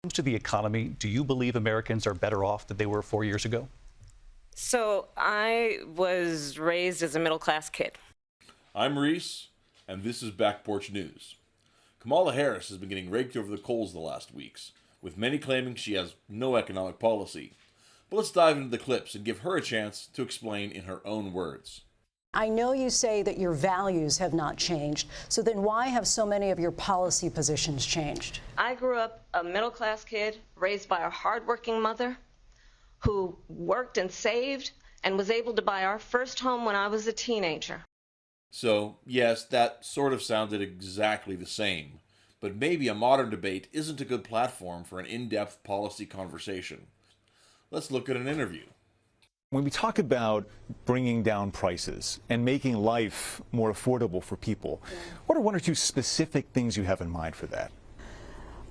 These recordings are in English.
When it comes to the economy, do you believe Americans are better off than they were 4 years ago? So I was raised as a middle-class kid. I'm Reese, and this is Back Porch News. Kamala Harris has been getting raked over the coals the last weeks, with many claiming she has no economic policy. But let's dive into the clips and give her a chance to explain in her own words. I know you say that your values have not changed, so then why have so many of your policy positions changed? I grew up a middle-class kid raised by a hardworking mother who worked and saved and was able to buy our first home when I was a teenager. So, yes, that sort of sounded exactly the same, but maybe a modern debate isn't a good platform for an in-depth policy conversation. Let's look at an interview. When we talk about bringing down prices and making life more affordable for people, what are one or two specific things you have in mind for that?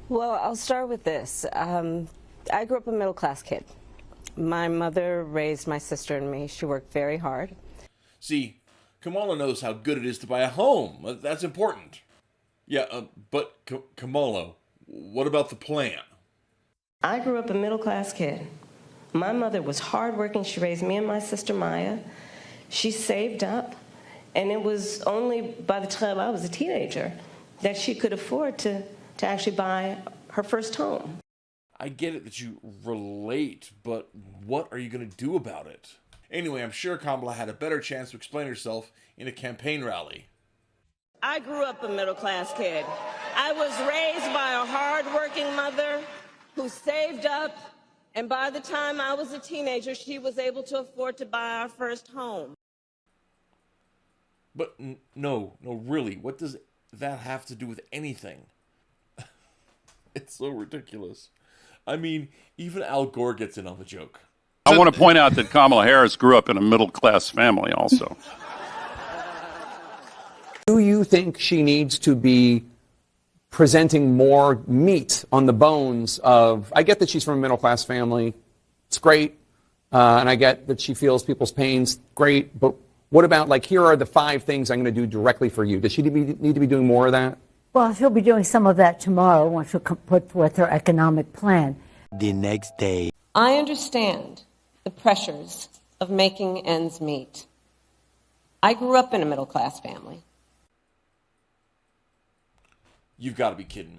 Well, I'll start with this. I grew up a middle-class kid. My mother raised my sister and me. She worked very hard. See, Kamala knows how good it is to buy a home. That's important. Yeah, but Kamala, what about the plan? I grew up a middle-class kid. My mother was hardworking. She raised me and my sister Maya. She saved up, and it was only by the time I was a teenager that she could afford to actually buy her first home. I get it that you relate, but what are you going to do about it? Anyway, I'm sure Kamala had a better chance to explain herself in a campaign rally. I grew up a middle-class kid. I was raised by a hardworking mother who saved up, and by the time I was a teenager, she was able to afford to buy our first home. But no, really, what does that have to do with anything? It's so ridiculous. I mean, even Al Gore gets in on the joke. I want to point out that Kamala Harris grew up in a middle-class family also. Do you think she needs to be presenting more meat on the bones of, I get that she's from a middle-class family, it's great, and I get that she feels people's pains, great, but what about, like, here are the 5 things I'm going to do directly for you? Does she need to be doing more of that? Well, she'll be doing some of that tomorrow once she'll put forth her economic plan. The next day. I understand the pressures of making ends meet. I grew up in a middle-class family. You've got to be kidding me.